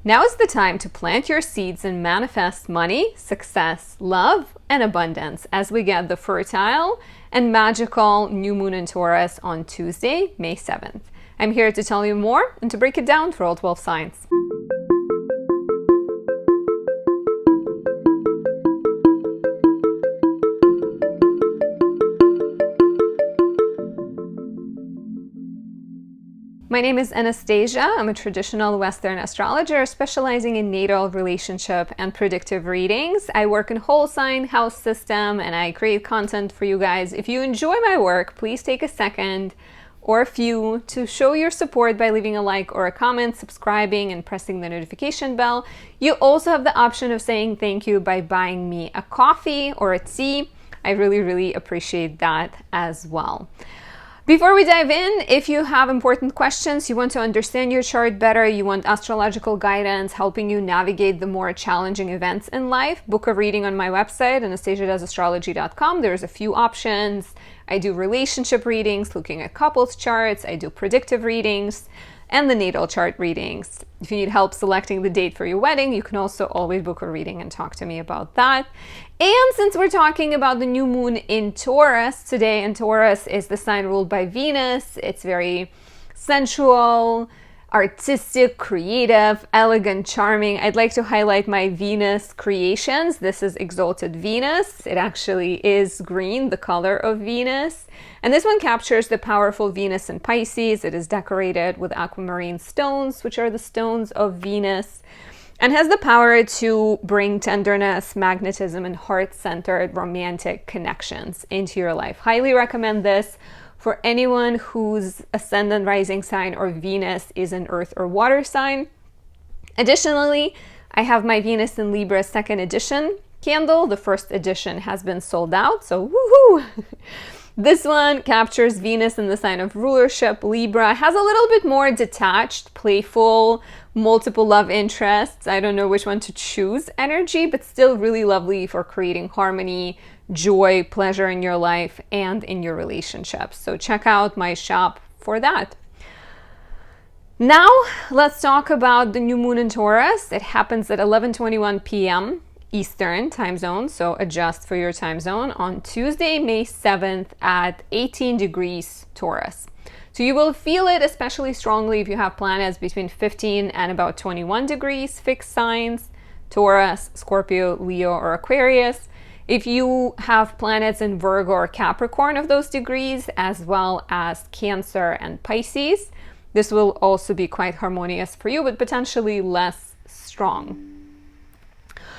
Now is the time to plant your seeds and manifest money, success, love, and abundance as we get the fertile and magical new moon in Taurus on Tuesday, May 7th. I'm here to tell you more and to break it down for all 12 signs. My name is Anastasia. I'm a traditional Western astrologer specializing in natal, relationship, and predictive readings. I work in whole sign house system and I create content for you guys. If you enjoy my work, please take a second or a few to show your support by leaving a like or a comment, subscribing, and pressing the notification bell. You also have the option of saying thank you by buying me a coffee or a tea. I really appreciate that as well. Before we dive in, if you have important questions, you want to understand your chart better, you want astrological guidance helping you navigate the more challenging events in life, book a reading on my website, anastasiadoesastrology.com. There's a few options. I do relationship readings, looking at couples charts. I do predictive readings and the natal chart readings. If you need help selecting the date for your wedding, you can also always book a reading and talk to me about that. And since we're talking about the new moon in Taurus today, and Taurus is the sign ruled by Venus, it's very sensual, artistic, creative, elegant, charming. I'd like to highlight my Venus creations. This is Exalted Venus. It actually is green, the color of Venus. And this one captures the powerful Venus in Pisces. It is decorated with aquamarine stones, which are the stones of Venus, and has the power to bring tenderness, magnetism, and heart-centered romantic connections into your life. Highly recommend this for anyone whose ascendant, rising sign, or Venus is an earth or water sign. Additionally, I have my Venus in Libra second edition candle. The first edition has been sold out, so woohoo! This one captures Venus in the sign of rulership, Libra, has a little bit more detached, playful, multiple love interests. I don't know which one to choose energy, but still really lovely for creating harmony, joy, pleasure in your life and in your relationships. So check out my shop for that. Now, let's talk about the new moon in Taurus. It happens at 11:21 p.m. Eastern time zone, so adjust for your time zone, on Tuesday, May 7th at 18 degrees Taurus. So you will feel it especially strongly if you have planets between 15 and about 21 degrees, fixed signs, Taurus, Scorpio, Leo, or Aquarius. If you have planets in Virgo or Capricorn of those degrees, as well as Cancer and Pisces, this will also be quite harmonious for you, but potentially less strong.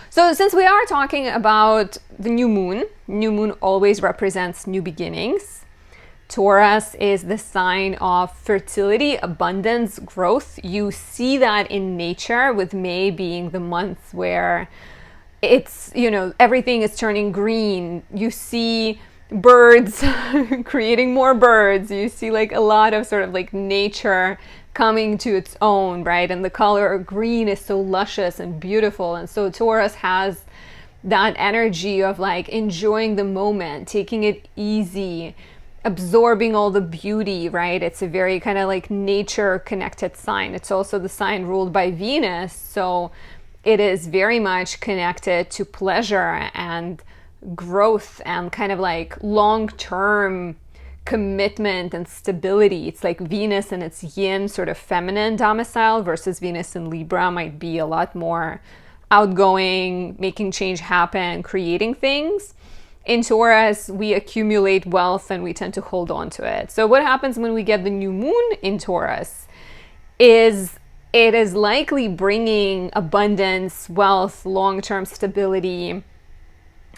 So since we are talking about the new moon always represents new beginnings. Taurus is the sign of fertility, abundance, growth. You see that in nature, with May being the month where it's, everything is turning green. You see birds creating more birds. You see like a lot of sort of like nature coming to its own, right? And the color of green is so luscious and beautiful. And so Taurus has that energy of like enjoying the moment, taking it easy, absorbing all the beauty, right? It's a very kind of like nature connected sign. It's also the sign ruled by Venus. So it is very much connected to pleasure and growth and kind of like long-term commitment and stability. It's like Venus and its yin, sort of feminine domicile, versus Venus in Libra might be a lot more outgoing, making change happen, creating things. In Taurus, we accumulate wealth and we tend to hold on to it. So what happens when we get the new moon in Taurus is it is likely bringing abundance, wealth, long-term stability,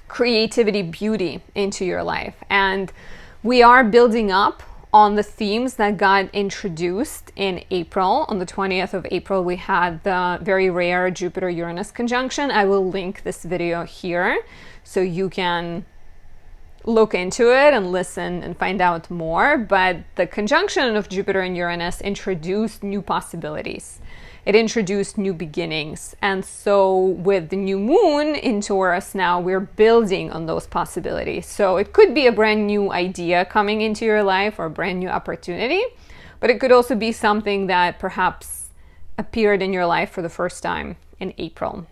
creativity, beauty into your life. And we are building up on the themes that got introduced in April. On the 20th of April, we had the very rare Jupiter-Uranus conjunction. I will link this video here so you can look into it and listen and find out more. But the conjunction of Jupiter and Uranus introduced new possibilities. It introduced new beginnings. And so with the new moon in Taurus now, we're building on those possibilities. So it could be a brand new idea coming into your life or a brand new opportunity, but it could also be something that perhaps appeared in your life for the first time in April.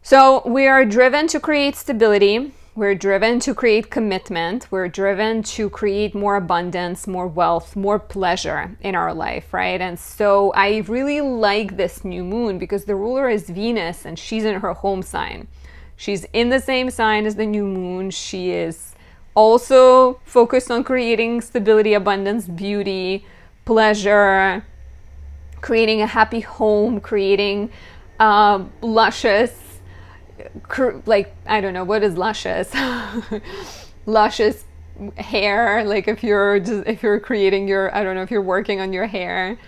So we are driven to create stability. We're driven to create commitment. We're driven to create more abundance, more wealth, more pleasure in our life, right? And so I really like this new moon because the ruler is Venus and she's in her home sign. She's in the same sign as the new moon. She is also focused on creating stability, abundance, beauty, pleasure, creating a happy home, creating luscious, like, I don't know, what is luscious? Luscious hair, like if you're creating your, I don't know, if you're working on your hair,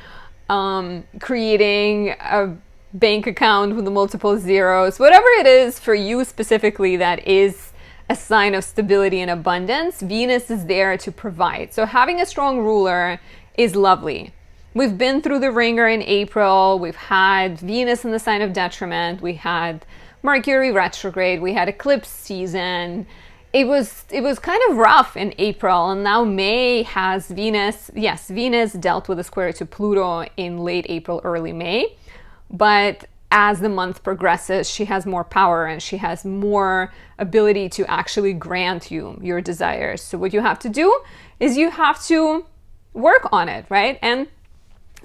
creating a bank account with multiple zeros, whatever it is for you specifically that is a sign of stability and abundance, Venus is there to provide. So having a strong ruler is lovely. We've been through the ringer in April. We've had Venus in the sign of detriment. We had Mercury retrograde. We had eclipse season. It was kind of rough in April, and now May has Venus. Yes, Venus dealt with a square to Pluto in late April, early May. But as the month progresses, she has more power and she has more ability to actually grant you your desires. So what you have to do is you have to work on it, right? And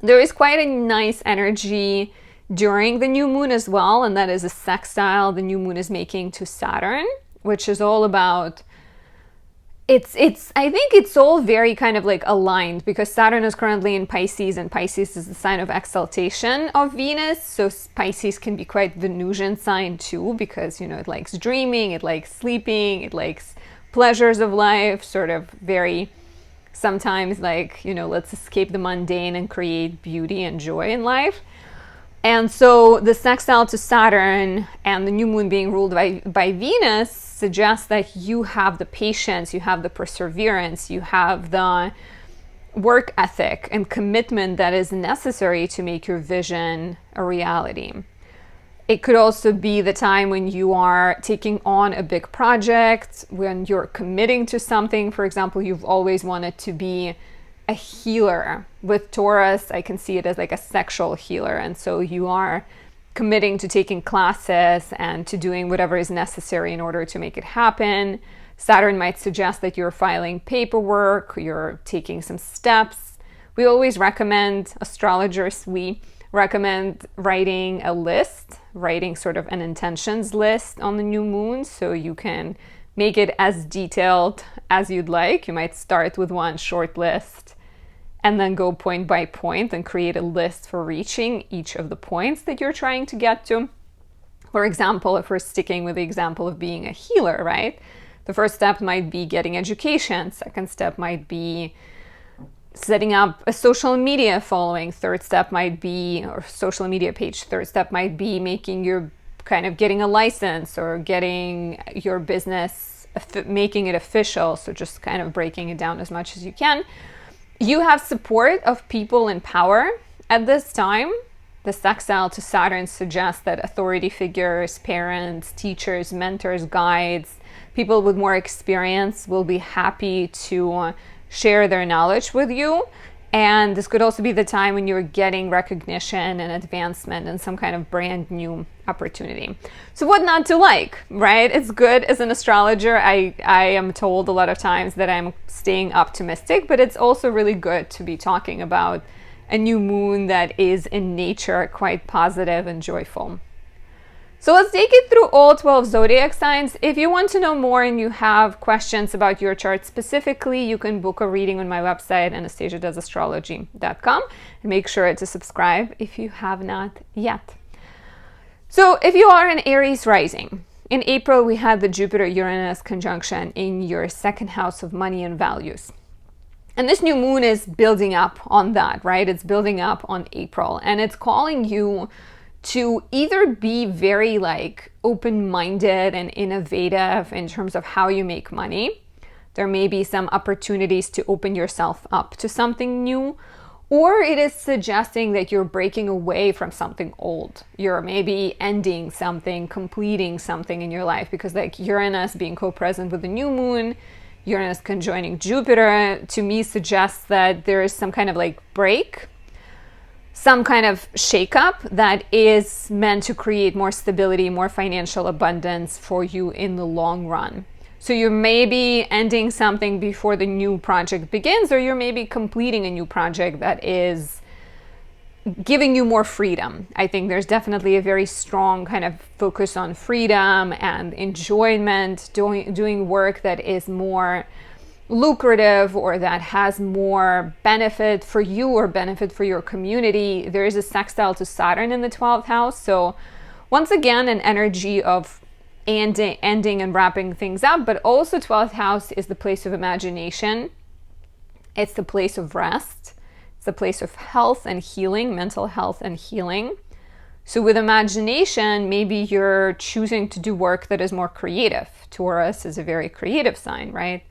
there is quite a nice energy during the new moon as well, and that is a sextile the new moon is making to Saturn, which is all about, I think it's all very kind of like aligned because Saturn is currently in Pisces, and Pisces is the sign of exaltation of Venus. So Pisces can be quite Venusian sign too, because, you know, it likes dreaming, it likes sleeping, it likes pleasures of life, sort of very sometimes like, you know, let's escape the mundane and create beauty and joy in life. And so the sextile to Saturn and the new moon being ruled by Venus suggests that you have the patience, you have the perseverance, you have the work ethic and commitment that is necessary to make your vision a reality. It could also be the time when you are taking on a big project, when you're committing to something. For example, you've always wanted to be a healer. With Taurus, I can see it as like a sexual healer. And so you are committing to taking classes and to doing whatever is necessary in order to make it happen. Saturn might suggest that you're filing paperwork, you're taking some steps. We always recommend, astrologers, we recommend writing a list, writing sort of an intentions list on the new moon so you can make it as detailed as you'd like. You might start with one short list and then go point by point and create a list for reaching each of the points that you're trying to get to. For example, if we're sticking with the example of being a healer, right? The first step might be getting education. Second step might be setting up a social media following. Third step might be, or social media page. Third step might be making your, kind of getting a license or getting your business, making it official. So just kind of breaking it down as much as you can. You have support of people in power at this time. The sextile to Saturn suggests that authority figures, parents, teachers, mentors, guides, people with more experience will be happy to share their knowledge with you. And this could also be the time when you're getting recognition and advancement and some kind of brand new opportunity. So what not to like, right? It's good as an astrologer. I am told a lot of times that I'm staying optimistic, but it's also really good to be talking about a new moon that is in nature quite positive and joyful. So let's take it through all 12 zodiac signs. If you want to know more and you have questions about your chart specifically, you can book a reading on my website, anastasiadoesastrology.com, and make sure to subscribe if you have not yet. So if you are an Aries rising, in April we had the Jupiter-Uranus conjunction in your second house of money and values. And this new moon is building up on that, right? It's building up on April, and it's calling you to either be very like open-minded and innovative in terms of how you make money. There may be some opportunities to open yourself up to something new, or it is suggesting that you're breaking away from something old. You're maybe ending something, completing something in your life, because like Uranus being co-present with the new moon, Uranus conjoining Jupiter, to me suggests that there is some kind of like break. some kind of shakeup that is meant to create more stability, more financial abundance for you in the long run. So you may be ending something before the new project begins, or you're maybe completing a new project that is giving you more freedom. I think there's definitely a very strong kind of focus on freedom and enjoyment, doing work that is more lucrative or that has more benefit for you or benefit for your community. There is a sextile to Saturn in the 12th house. So once again, an energy of ending and wrapping things up, but also 12th house is the place of imagination. It's the place of rest. It's the place of health and healing, mental health and healing. So with imagination, maybe you're choosing to do work that is more creative. Taurus is a very creative sign, right?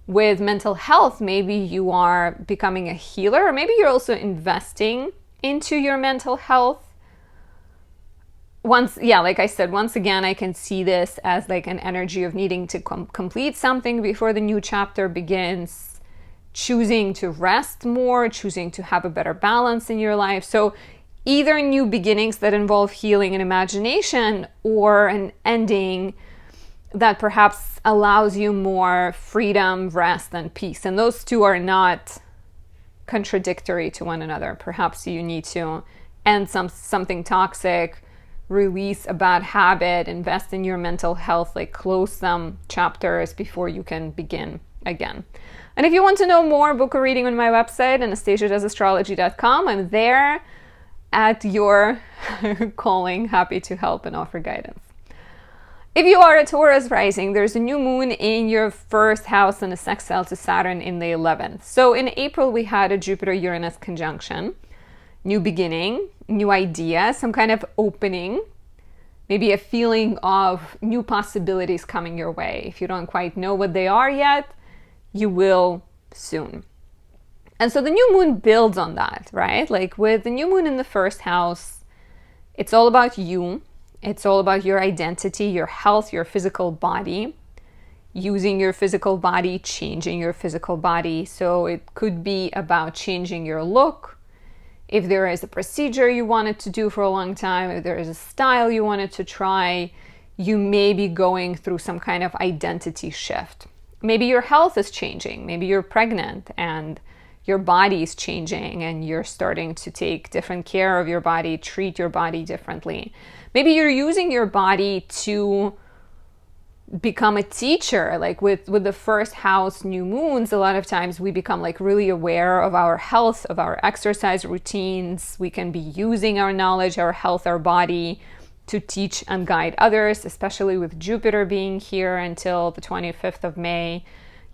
With mental health, maybe you are becoming a healer, or maybe you're also investing into your mental health. Like I said, once again, I can see this as like an energy of needing to complete something before the new chapter begins, choosing to rest more, choosing to have a better balance in your life. So either new beginnings that involve healing and imagination, or an ending that perhaps allows you more freedom, rest, and peace. And those two are not contradictory to one another. Perhaps you need to end something toxic, release a bad habit, invest in your mental health, like close some chapters before you can begin again. And if you want to know more, book a reading on my website, anastasiadoesastrology.com. I'm there at your calling, happy to help and offer guidance. If you are a Taurus rising, there's a new moon in your first house and a sextile to Saturn in the 11th. So in April, we had a Jupiter-Uranus conjunction, new beginning, new idea, some kind of opening, maybe a feeling of new possibilities coming your way. If you don't quite know what they are yet, you will soon. And so the new moon builds on that, right? Like with the new moon in the first house, it's all about you. It's all about your identity, your health, your physical body, using your physical body, changing your physical body. So it could be about changing your look. If there is a procedure you wanted to do for a long time, if there is a style you wanted to try, you may be going through some kind of identity shift. Maybe your health is changing. Maybe you're pregnant and your body is changing and you're starting to take different care of your body, treat your body differently. Maybe you're using your body to become a teacher. Like with the first house new moons, a lot of times we become like really aware of our health, of our exercise routines. We can be using our knowledge, our health, our body to teach and guide others, especially with Jupiter being here until the 25th of May.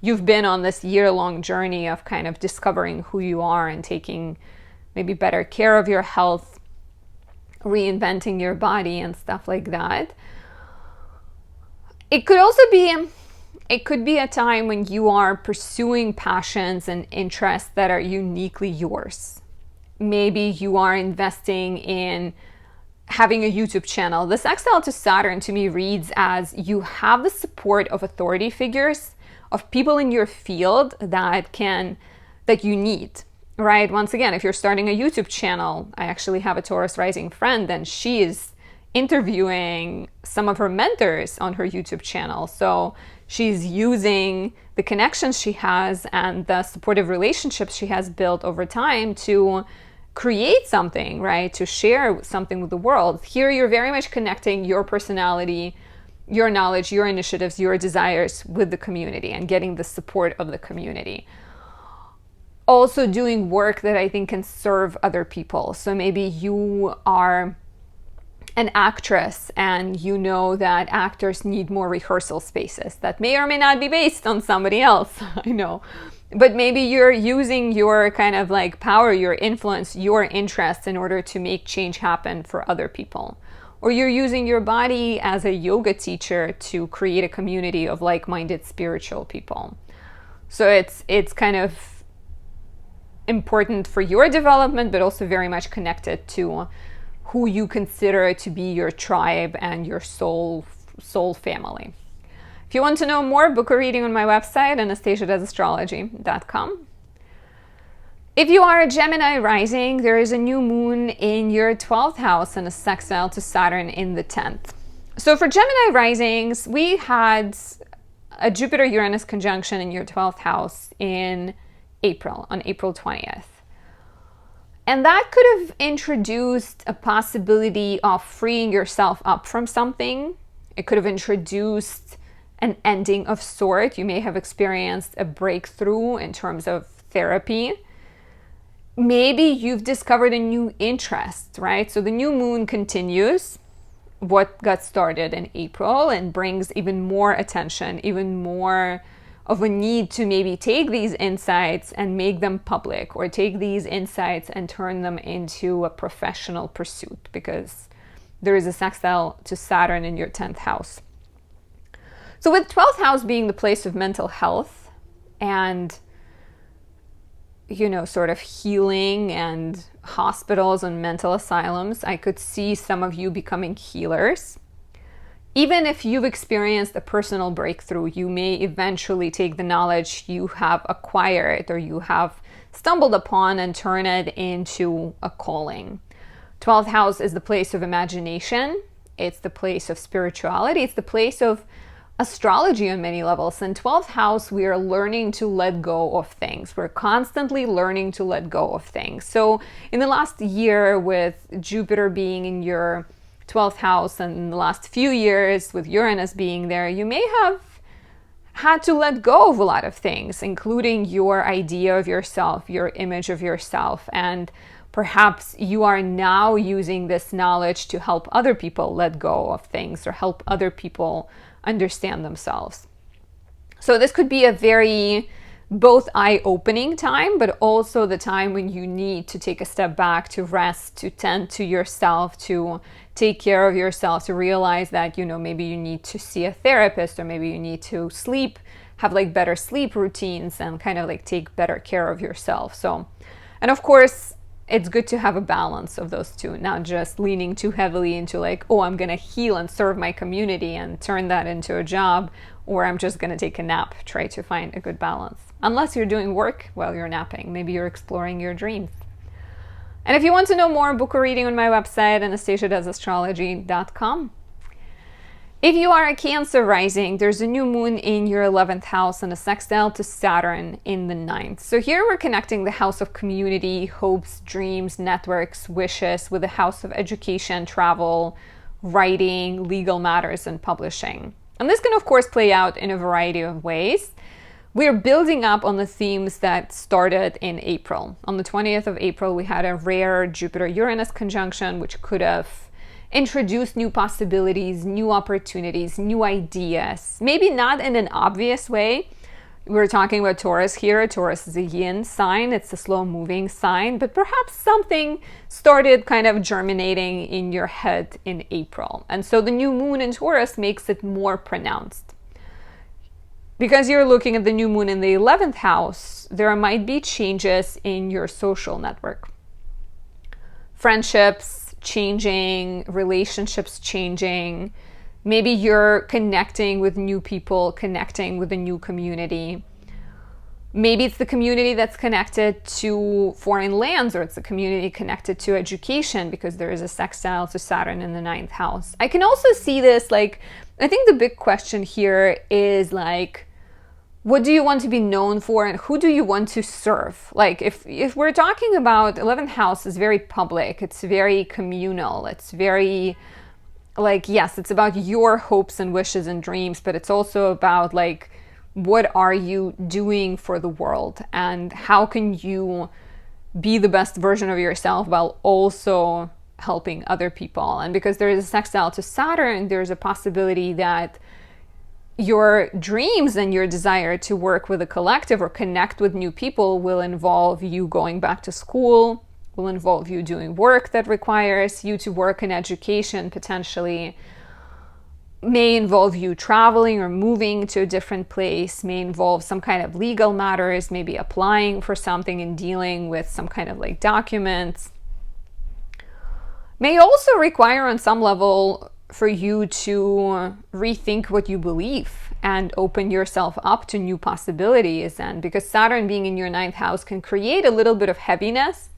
You've been on this year-long journey of kind of discovering who you are and taking maybe better care of your health, reinventing your body and stuff like that. It could also be a time when you are pursuing passions and interests that are uniquely yours. Maybe you are investing in having a YouTube channel. The sextile to Saturn to me reads as you have the support of authority figures, of people in your field that you need, right? Once again, if you're starting a YouTube channel, I actually have a Taurus rising friend and she is interviewing some of her mentors on her YouTube channel. So she's using the connections she has and the supportive relationships she has built over time to create something, right? To share something with the world. Here, you're very much connecting your personality, your knowledge, your initiatives, your desires with the community and getting the support of the community. Also doing work that I think can serve other people. So maybe you are an actress and you know that actors need more rehearsal spaces. That may or may not be based on somebody else, I know. But maybe you're using your kind of like power, your influence, your interests in order to make change happen for other people. Or you're using your body as a yoga teacher to create a community of like-minded spiritual people. So it's kind of important for your development, but also very much connected to who you consider to be your tribe and your soul family. If you want to know more, book a reading on my website, anastasiadoesastrology.com. If you are a Gemini rising, there is a new moon in your 12th house and a sextile to Saturn in the 10th. So for Gemini risings, we had a Jupiter-Uranus conjunction in your 12th house in April, on April 20th. And that could have introduced a possibility of freeing yourself up from something. It could have introduced an ending of sort. You may have experienced a breakthrough in terms of therapy. Maybe you've discovered a new interest, right? So the new moon continues what got started in April and brings even more attention, even more of a need to maybe take these insights and make them public, or take these insights and turn them into a professional pursuit, because there is a sextile to Saturn in your 10th house. So with 12th house being the place of mental health and, sort of healing and hospitals and mental asylums, I could see some of you becoming healers. Even if you've experienced a personal breakthrough, you may eventually take the knowledge you have acquired or you have stumbled upon and turn it into a calling. 12th house is the place of imagination. It's the place of spirituality. It's the place of astrology on many levels. In 12th house, we are learning to let go of things. We're constantly learning to let go of things. So in the last year, with Jupiter being in your 12th house, and in the last few years with Uranus being there, you may have had to let go of a lot of things, including your idea of yourself, your image of yourself. And perhaps you are now using this knowledge to help other people let go of things or help other people understand themselves. So this could be a very both eye-opening time, but also the time when you need to take a step back, to rest, to tend to yourself, to take care of yourself, to realize that, maybe you need to see a therapist, or maybe you need to sleep, have better sleep routines, and kind of take better care of yourself. So, and of course, it's good to have a balance of those two, not just leaning too heavily into I'm going to heal and serve my community and turn that into a job, or I'm just going to take a nap. Try to find a good balance. Unless you're doing work while you're napping, maybe you're exploring your dreams. And if you want to know more, book a reading on my website, anastasiadoesastrology.com. If you are a Cancer rising, there's a new moon in your 11th house and a sextile to Saturn in the 9th. So here we're connecting the house of community, hopes, dreams, networks, wishes with the house of education, travel, writing, legal matters, and publishing. And this can, of course, play out in a variety of ways. We're building up on the themes that started in April. On the 20th of April, we had a rare Jupiter-Uranus conjunction, which could have introduced new possibilities, new opportunities, new ideas. Maybe not in an obvious way. We're talking about Taurus here. Taurus is a yin sign. It's a slow-moving sign. But perhaps something started kind of germinating in your head in April. And so the new moon in Taurus makes it more pronounced. Because you're looking at the new moon in the 11th house, there might be changes in your social network. Friendships changing, relationships changing. Maybe you're connecting with new people, connecting with a new community. Maybe it's the community that's connected to foreign lands, or it's a community connected to education, because there is a sextile to Saturn in the 9th house. I can also see this, I think the big question here is what do you want to be known for, and who do you want to serve? If we're talking about 11th house is very public, it's very communal, it's very yes, it's about your hopes and wishes and dreams, but it's also about what are you doing for the world, and how can you be the best version of yourself while also helping other people. And because there is a sextile to Saturn, there's a possibility that your dreams and your desire to work with a collective or connect with new people will involve you going back to school, will involve you doing work that requires you to work in education potentially, may involve you traveling or moving to a different place, may involve some kind of legal matters, maybe applying for something and dealing with some kind of documents. May also require on some level for you to rethink what you believe and open yourself up to new possibilities. And because Saturn being in your ninth house can create a little bit of heaviness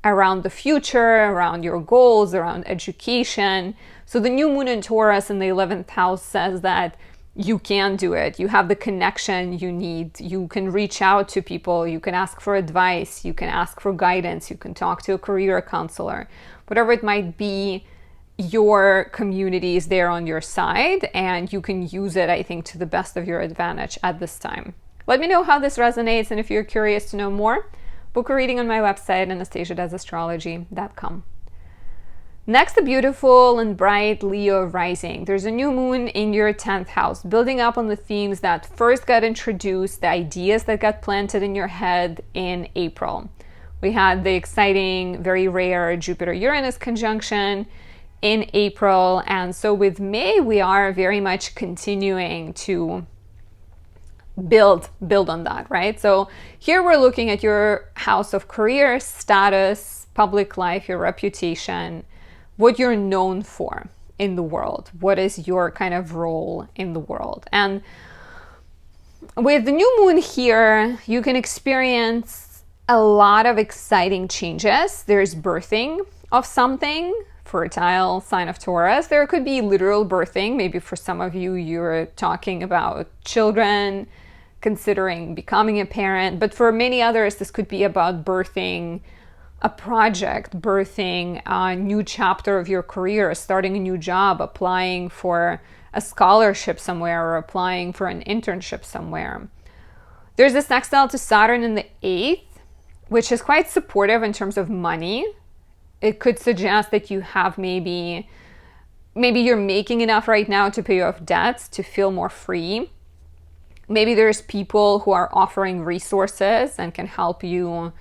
around the future, around your goals, around education. So the new moon in Taurus in the 11th house says that you can do it. You have the connection you need. You can reach out to people. You can ask for advice. You can ask for guidance. You can talk to a career counselor. Whatever it might be, your community is there on your side, and you can use it, I think, to the best of your advantage at this time. Let me know how this resonates, and if you're curious to know more, book a reading on my website, anastasiadoesastrology.com. Next, a beautiful and bright Leo rising. There's a new moon in your 10th house, building up on the themes that first got introduced, the ideas that got planted in your head in April. We had the exciting, very rare Jupiter-Uranus conjunction in April, and so with May, we are very much continuing to build on that, right? So here we're looking at your house of career, status, public life, your reputation, what you're known for in the world, what is your kind of role in the world. And with the new moon here, you can experience a lot of exciting changes. There's birthing of something, fertile sign of Taurus. There could be literal birthing. Maybe for some of you, you're talking about children, considering becoming a parent. But for many others, this could be about birthing a project, birthing a new chapter of your career, starting a new job, applying for a scholarship somewhere, or applying for an internship somewhere. There's this sextile to Saturn in the 8th, which is quite supportive in terms of money. It could suggest that you have maybe you're making enough right now to pay off debts, to feel more free. Maybe there's people who are offering resources and can help you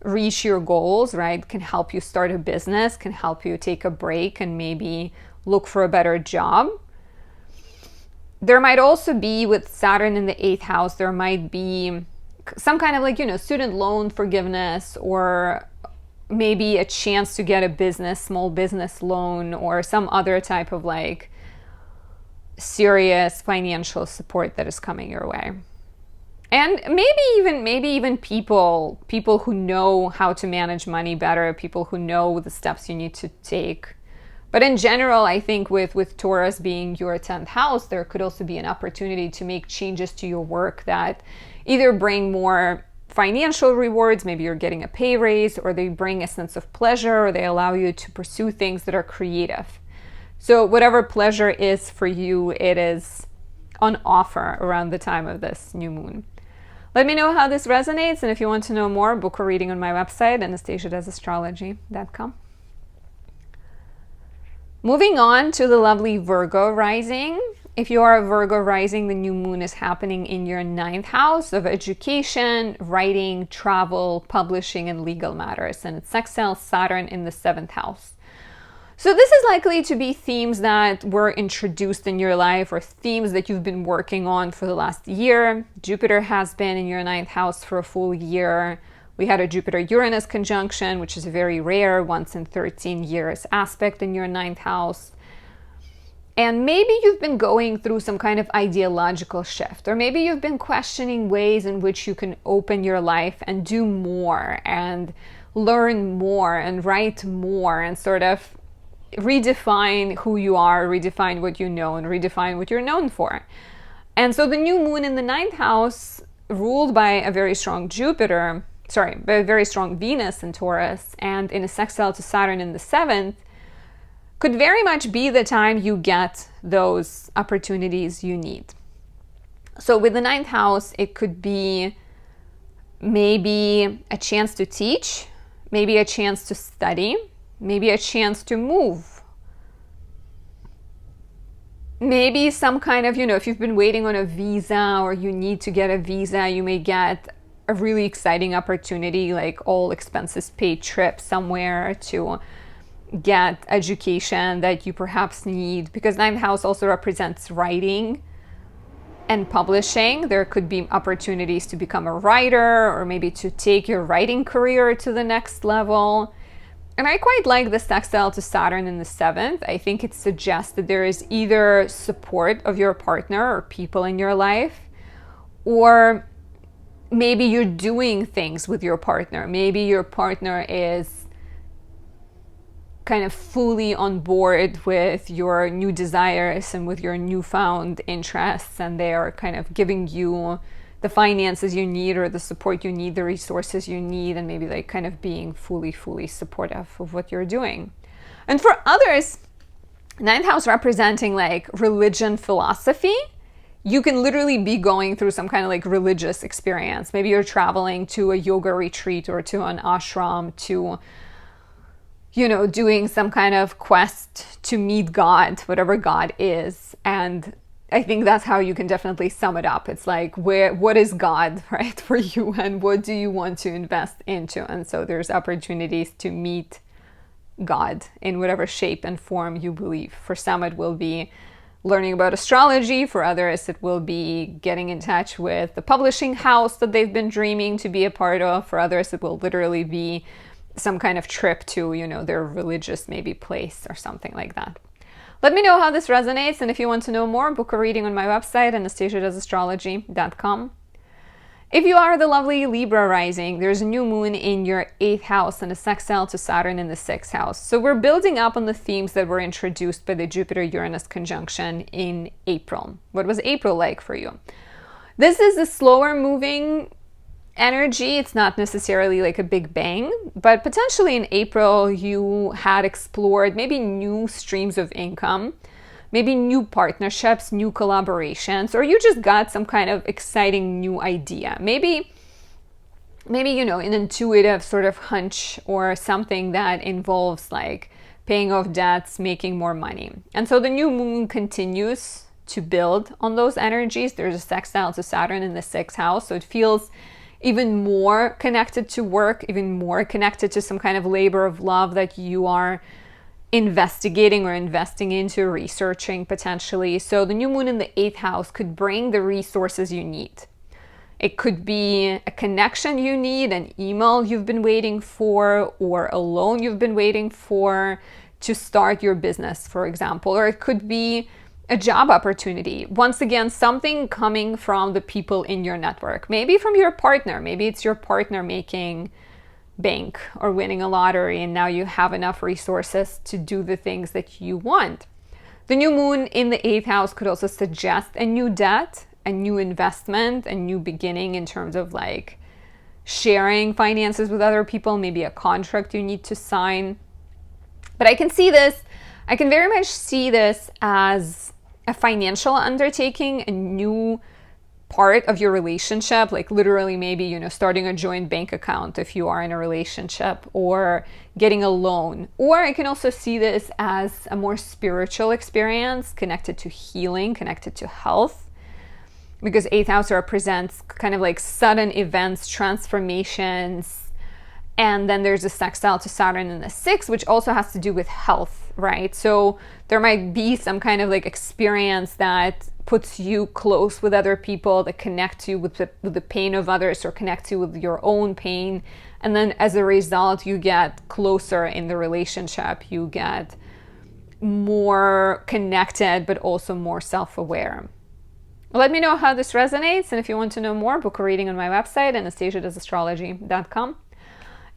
reach your goals, right? Can help you start a business, can help you take a break and maybe look for a better job. There might also be, with Saturn in the 8th house, there might be some kind of student loan forgiveness, or maybe a chance to get a small business loan, or some other type of serious financial support that is coming your way. And maybe even people who know how to manage money better, people who know the steps you need to take. But in general, I think with Taurus being your 10th house, there could also be an opportunity to make changes to your work that either bring more financial rewards, maybe you're getting a pay raise, or they bring a sense of pleasure, or they allow you to pursue things that are creative. So whatever pleasure is for you, it is on offer around the time of this new moon. Let me know how this resonates, and if you want to know more, book a reading on my website, anastasiadoesastrology.com. Moving on to the lovely Virgo rising. If you are a Virgo rising, the new moon is happening in your 9th house of education, writing, travel, publishing, and legal matters. And it's sextile Saturn in the 7th house. So this is likely to be themes that were introduced in your life, or themes that you've been working on for the last year. Jupiter has been in your 9th house for a full year. We had a Jupiter-Uranus conjunction, which is a very rare, once in 13 years aspect in your 9th house. And maybe you've been going through some kind of ideological shift, or maybe you've been questioning ways in which you can open your life and do more and learn more and write more and sort of redefine who you are, redefine what you know, and redefine what you're known for. And so the new moon in the 9th house, ruled by a very strong by a very strong Venus in Taurus, and in a sextile to Saturn in the 7th, could very much be the time you get those opportunities you need. So with the 9th house, it could be maybe a chance to teach, maybe a chance to study, maybe a chance to move. Maybe some kind of, if you've been waiting on a visa, or you need to get a visa, you may get a really exciting opportunity, like all expenses paid trip somewhere to get education that you perhaps need, because 9th house also represents writing and publishing. There could be opportunities to become a writer, or maybe to take your writing career to the next level. And I quite like the sextile to Saturn in the 7th. I think it suggests that there is either support of your partner or people in your life, or maybe you're doing things with your partner. Maybe your partner is kind of fully on board with your new desires and with your newfound interests, and they are kind of giving you the finances you need or the support you need, the resources you need, and maybe like kind of being fully supportive of what you're doing. And for others, ninth house representing like religion, philosophy, you can literally be going through some kind of like religious experience. Maybe you're traveling to a yoga retreat or to an ashram to, you know, doing some kind of quest to meet God, whatever God is. And I think that's how you can definitely sum it up. It's like, what is God, right, for you, and what do you want to invest into? And so there's opportunities to meet God in whatever shape and form you believe. For some, it will be learning about astrology. For others, it will be getting in touch with the publishing house that they've been dreaming to be a part of. For others, it will literally be some kind of trip to, you know, their religious maybe place or something like that. Let me know how this resonates, and if you want to know more, book a reading on my website, anastasiadoesastrology.com. If you are the lovely Libra rising, there's a new moon in your 8th house and a sextile to Saturn in the 6th house. So we're building up on the themes that were introduced by the Jupiter-Uranus conjunction in April. What was April like for you? This is a slower moving energy. It's not necessarily like a big bang, but potentially in April you had explored maybe new streams of income, maybe new partnerships, new collaborations, or you just got some kind of exciting new idea. Maybe you know, an intuitive sort of hunch or something that involves like paying off debts, making more money. And so the new moon continues to build on those energies. There's a sextile to Saturn in the 6th house, so it feels even more connected to work, even more connected to some kind of labor of love that you are investigating or investing into, researching potentially. So the new moon in the 8th house could bring the resources you need. It could be a connection you need, an email you've been waiting for, or a loan you've been waiting for to start your business, for example. Or it could be a job opportunity. Once again, something coming from the people in your network, maybe from your partner. Maybe it's your partner making bank or winning a lottery, and now you have enough resources to do the things that you want. The new moon in the 8th house could also suggest a new debt, a new investment, a new beginning in terms of like sharing finances with other people, maybe a contract you need to sign. But I can very much see this as a financial undertaking, a new part of your relationship, like literally maybe, you know, starting a joint bank account if you are in a relationship, or getting a loan. Or I can also see this as a more spiritual experience connected to healing, connected to health, because 8th house represents kind of like sudden events, transformations. And then there's a sextile to Saturn in the 6th, which also has to do with health, right? So there might be some kind of like experience that puts you close with other people, that connects you with the pain of others, or connects you with your own pain. And then as a result, you get closer in the relationship. You get more connected, but also more self-aware. Let me know how this resonates. And if you want to know more, book a reading on my website, anastasiadoesastrology.com.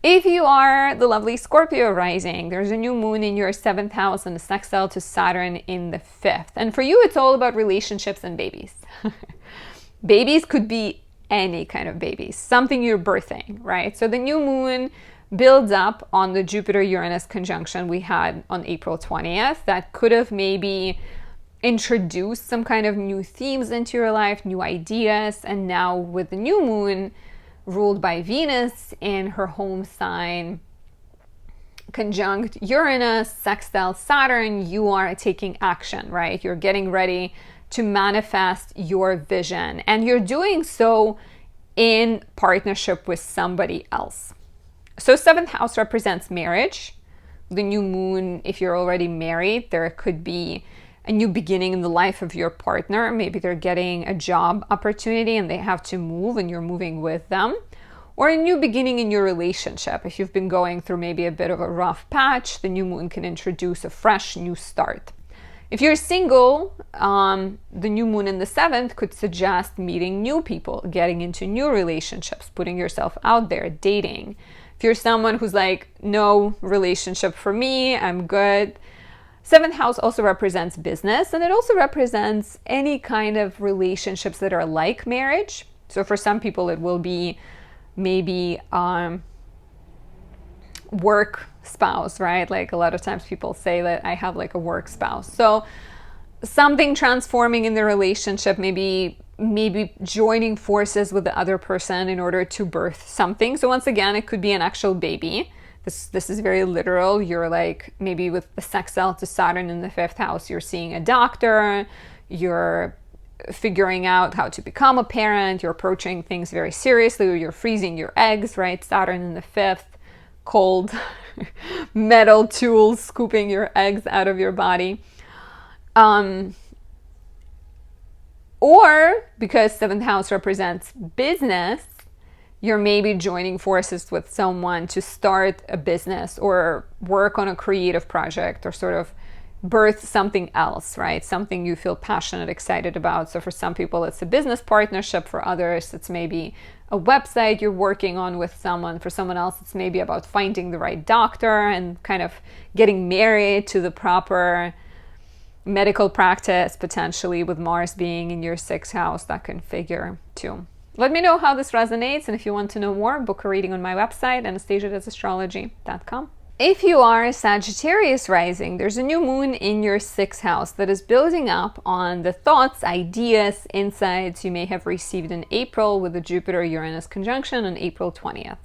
If you are the lovely Scorpio rising, there's a new moon in your 7th house and a sextile to Saturn in the 5th. And for you, it's all about relationships and babies. Babies could be any kind of babies, something you're birthing, right? So the new moon builds up on the Jupiter-Uranus conjunction we had on April 20th that could have maybe introduced some kind of new themes into your life, new ideas. And now with the new moon ruled by Venus in her home sign, conjunct Uranus, sextile Saturn, you are taking action, right? You're getting ready to manifest your vision, and you're doing so in partnership with somebody else. So 7th house represents marriage. The new moon, if you're already married, there could be a new beginning in the life of your partner. Maybe they're getting a job opportunity and they have to move and you're moving with them. or a new beginning in your relationship. If you've been going through maybe a bit of a rough patch, the new moon can introduce a fresh new start. If you're single, the new moon in the 7th could suggest meeting new people, getting into new relationships, putting yourself out there, dating. If you're someone who's like, no relationship for me, I'm good. 7th house also represents business, and it also represents any kind of relationships that are like marriage. So for some people, it will be maybe work spouse, right? Like a lot of times people say that I have like a work spouse. So something transforming in the relationship, maybe joining forces with the other person in order to birth something. So once again, it could be an actual baby. This is very literal. You're like, maybe with the sextile to Saturn in the 5th house, you're seeing a doctor, you're figuring out how to become a parent, you're approaching things very seriously, or you're freezing your eggs, right? Saturn in the 5th, cold metal tools scooping your eggs out of your body. Or because 7th house represents business, you're maybe joining forces with someone to start a business or work on a creative project or sort of birth something else, right? Something you feel passionate, excited about. So for some people, it's a business partnership. For others, it's maybe a website you're working on with someone. For someone else, it's maybe about finding the right doctor and kind of getting married to the proper medical practice, potentially with Mars being in your 6th house. That can figure too. Let me know how this resonates, and if you want to know more, book a reading on my website, anastasiadoesastrology.com. If you are a Sagittarius rising, there's a new moon in your 6th house that is building up on the thoughts, ideas, insights you may have received in April with the Jupiter-Uranus conjunction on April 20th.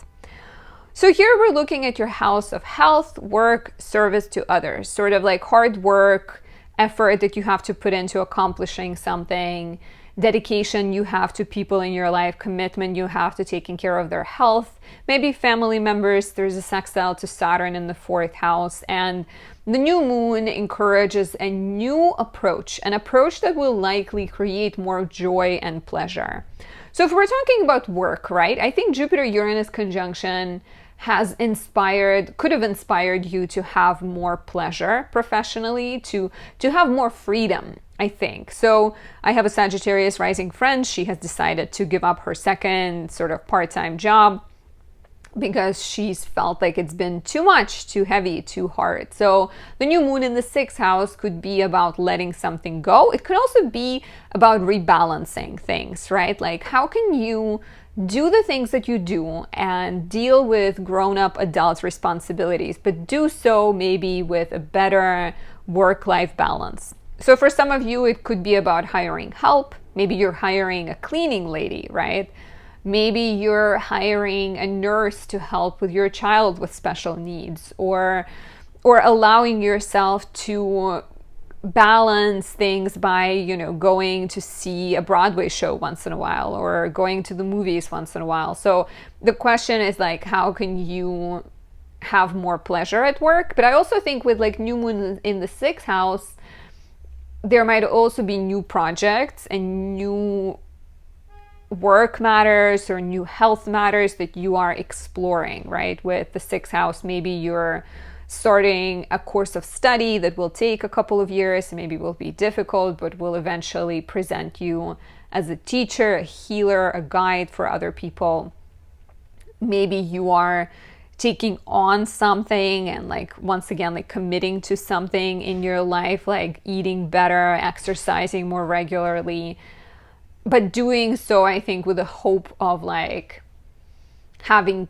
So here we're looking at your house of health, work, service to others, sort of like hard work, effort that you have to put into accomplishing something, dedication you have to people in your life, commitment you have to taking care of their health, maybe family members. There's a sextile to Saturn in the 4th house, and the new moon encourages a new approach, an approach that will likely create more joy and pleasure. So if we're talking about work, right, I think Jupiter-Uranus conjunction could have inspired you to have more pleasure professionally, to have more freedom, I think. So I have a Sagittarius rising friend. She has decided to give up her second sort of part-time job because she's felt like it's been too much, too heavy, too hard. So the new moon in the 6th house could be about letting something go. It could also be about rebalancing things, right? Like, how can you do the things that you do and deal with grown-up adult responsibilities, but do so maybe with a better work-life balance. So for some of you, it could be about hiring help. Maybe you're hiring a cleaning lady, right? Maybe you're hiring a nurse to help with your child with special needs, or allowing yourself to balance things by, going to see a Broadway show once in a while, or going to the movies once in a while. So the question is like, how can you have more pleasure at work? But I also think with like new moon in the 6th house, there might also be new projects and new work matters or new health matters that you are exploring, right? With the 6th house, maybe you're starting a course of study that will take a couple of years, maybe will be difficult, but will eventually present you as a teacher, a healer, a guide for other people. Maybe you are taking on something and like, once again, like committing to something in your life, like eating better, exercising more regularly, but doing so, I think, with the hope of like having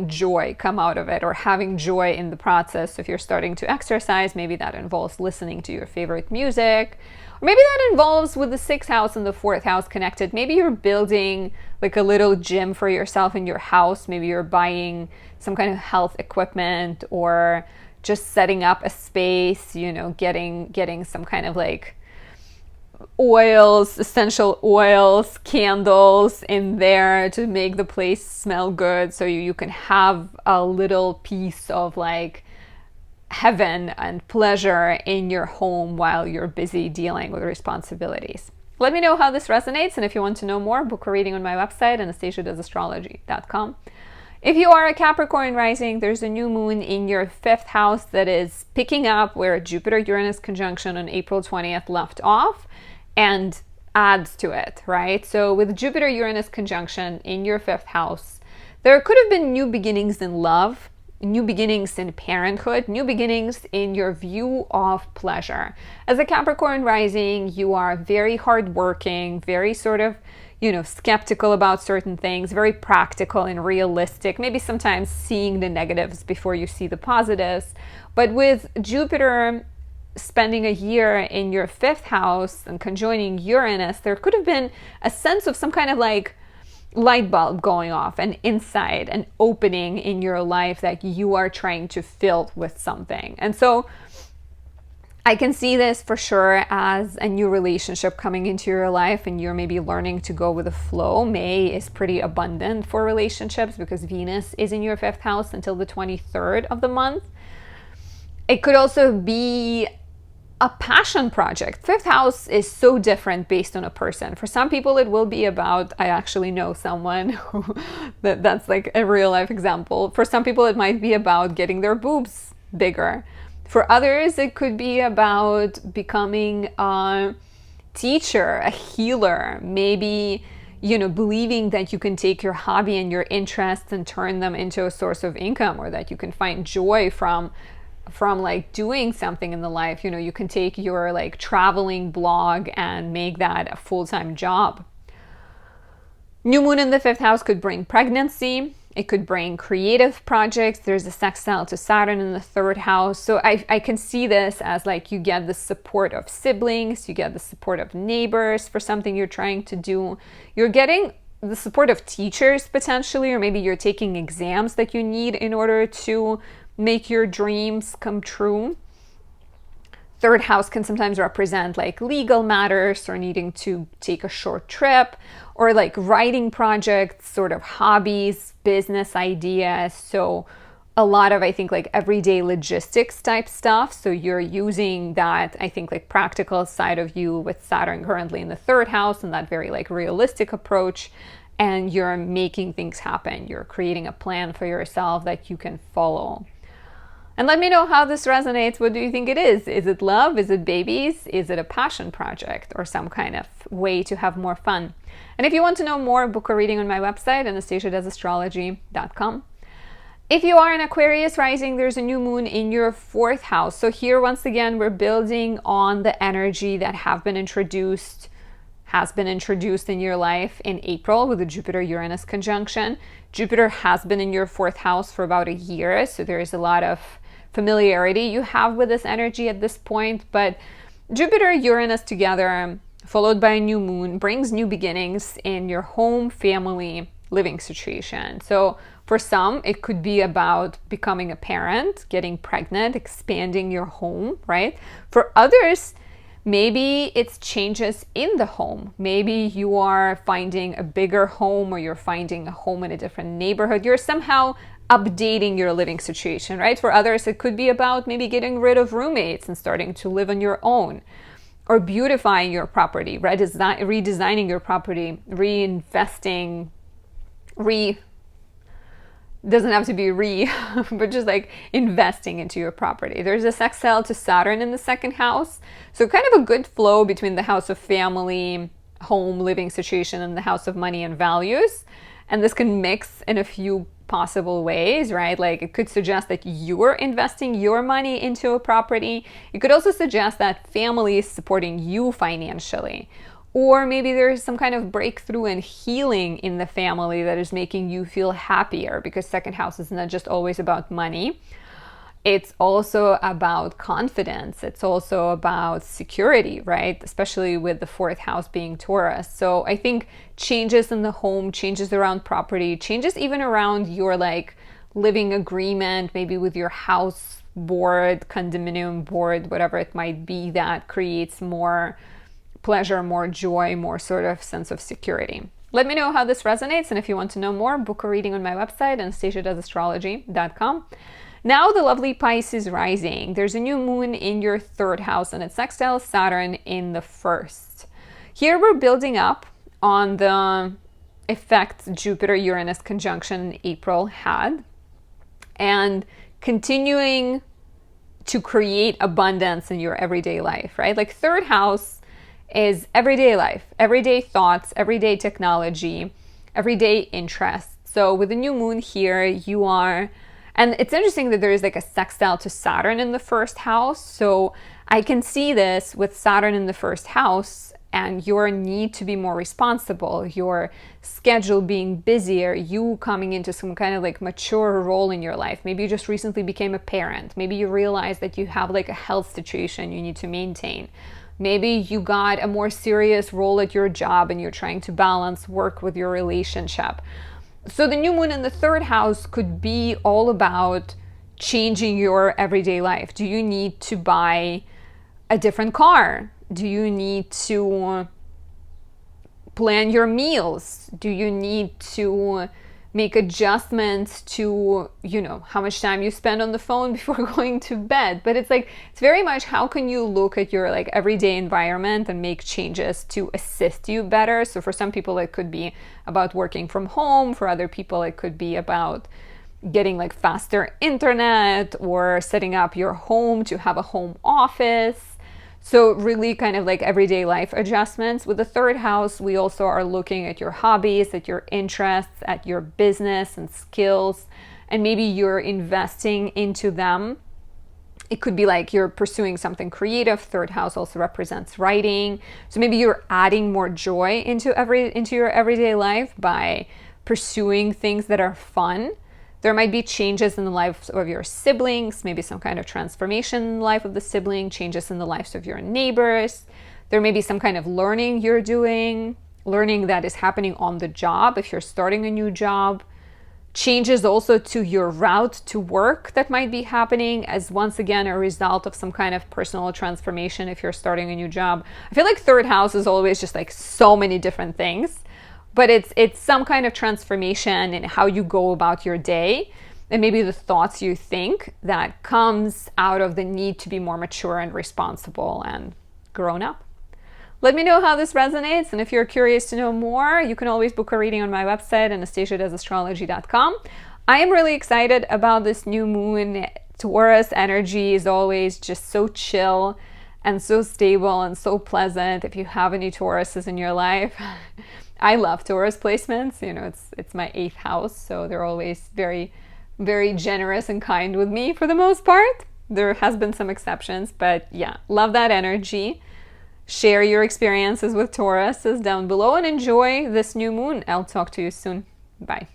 joy come out of it, or having joy in the process. So if you're starting to exercise, maybe that involves listening to your favorite music, or maybe that involves with the 6th house and the 4th house connected. Maybe you're building like a little gym for yourself in your house. Maybe you're buying some kind of health equipment, or just setting up a space, getting some kind of like oils, essential oils, candles in there to make the place smell good, so you can have a little piece of like heaven and pleasure in your home while you're busy dealing with responsibilities. Let me know how this resonates, and if you want to know more, book a reading on my website, anastasiadoesastrology.com. If you are a Capricorn rising, there's a new moon in your 5th house that is picking up where Jupiter-Uranus conjunction on April 20th left off and adds to it, right? So with Jupiter-Uranus conjunction in your 5th house, there could have been new beginnings in love, new beginnings in parenthood, new beginnings in your view of pleasure. As a Capricorn rising, you are very hardworking, very sort of, skeptical about certain things, very practical and realistic, maybe sometimes seeing the negatives before you see the positives. But with Jupiter spending a year in your 5th house and conjoining Uranus, there could have been a sense of some kind of like light bulb going off, an insight, an opening in your life that you are trying to fill with something. And so I can see this for sure as a new relationship coming into your life, and you're maybe learning to go with the flow. May is pretty abundant for relationships because Venus is in your 5th house until the 23rd of the month. It could also be a passion project. 5th house is so different based on a person. For some people, it will be about, I actually know someone who, that's like a real life example. For some people, it might be about getting their boobs bigger. For others, it could be about becoming a teacher, a healer, maybe, believing that you can take your hobby and your interests and turn them into a source of income, or that you can find joy from like doing something in the life. You can take your like traveling blog and make that a full-time job. New moon in the 5th house could bring pregnancy. It could bring creative projects. There's a sextile to Saturn in the 3rd house. So I can see this as like you get the support of siblings, you get the support of neighbors for something you're trying to do. You're getting the support of teachers potentially, or maybe you're taking exams that you need in order to make your dreams come true. 3rd house can sometimes represent like legal matters, or needing to take a short trip, or like writing projects, sort of hobbies, business ideas. So a lot of, I think, like everyday logistics type stuff. So you're using that, I think, like practical side of you with Saturn currently in the 3rd house, and that very like realistic approach. And you're making things happen. You're creating a plan for yourself that you can follow. And let me know how this resonates. What do you think it is? Is it love? Is it babies? Is it a passion project, or some kind of way to have more fun? And if you want to know more, book a reading on my website, anastasiadoesastrology.com. If you are an Aquarius rising, there's a new moon in your 4th house. So here, once again, we're building on the energy that has been introduced in your life in April with the Jupiter-Uranus conjunction. Jupiter has been in your 4th house for about a year, so there is a lot of familiarity you have with this energy at this point. But Jupiter-Uranus together, followed by a new moon, brings new beginnings in your home, family, living situation. So for some, it could be about becoming a parent, getting pregnant, expanding your home, right? For others, maybe it's changes in the home. Maybe you are finding a bigger home, or you're finding a home in a different neighborhood. You're somehow updating your living situation, right? For others, it could be about maybe getting rid of roommates and starting to live on your own, or beautifying your property, redesigning your property, reinvesting, doesn't have to be but just like investing into your property. There's a sextile to Saturn in the 2nd house. So kind of a good flow between the house of family, home, living situation, and the house of money and values. And this can mix in a few possible ways, right? Like it could suggest that you're investing your money into a property. It could also suggest that family is supporting you financially. Or maybe there's some kind of breakthrough and healing in the family that is making you feel happier, because 2nd house is not just always about money. It's also about confidence. It's also about security, right? Especially with the 4th house being Taurus. So I think changes in the home, changes around property, changes even around your like living agreement, maybe with your house board, condominium board, whatever it might be, that creates more pleasure, more joy, more sort of sense of security. Let me know how this resonates, and if you want to know more, book a reading on my website, anastasiadoesastrology.com. Now the lovely Pisces rising. There's a new moon in your 3rd house, and it's sextile Saturn in the 1st. Here we're building up on the effect Jupiter-Uranus conjunction in April had, and continuing to create abundance in your everyday life, right? Like third house is everyday life, everyday thoughts, everyday technology, everyday interests. So with the new moon here, you are, and it's interesting that there is like a sextile to Saturn in the first house. So I can see this with Saturn in the first house and your need to be more responsible, your schedule being busier, you coming into some kind of like mature role in your life. Maybe you just recently became a parent. Maybe you realize that you have like a health situation you need to maintain. Maybe you got a more serious role at your job and you're trying to balance work with your relationship. So the new moon in the third house could be all about changing your everyday life. Do you need to buy a different car? Do you need to plan your meals? Do you need to make adjustments to, you know, how much time you spend on the phone before going to bed? But it's like, it's very much how can you look at your like everyday environment and make changes to assist you better. So for some people, it could be about working from home. For other people, it could be about getting like faster internet or setting up your home to have a home office. So really kind of like everyday life adjustments. With the third house, we also are looking at your hobbies, at your interests, at your business and skills, and maybe you're investing into them. It could be like you're pursuing something creative. Third house also represents writing. So maybe you're adding more joy into your everyday life by pursuing things that are fun. There might be changes in the lives of your siblings, maybe some kind of transformation in the life of the sibling, changes in the lives of your neighbors. There may be some kind of learning you're doing, learning that is happening on the job if you're starting a new job. Changes also to your route to work that might be happening as once again a result of some kind of personal transformation if you're starting a new job. I feel like third house is always just like so many different things. But it's some kind of transformation in how you go about your day and maybe the thoughts you think that comes out of the need to be more mature and responsible and grown up. Let me know how this resonates, and if you're curious to know more, you can always book a reading on my website, anastasiadoesastrology.com. I am really excited about this new moon. Taurus energy is always just so chill and so stable and so pleasant. If you have any Tauruses in your life, I love Taurus placements. You know, it's my 8th house, so they're always very, very generous and kind with me for the most part. There has been some exceptions, but yeah, love that energy. Share your experiences with Tauruses down below and enjoy this new moon. I'll talk to you soon. Bye.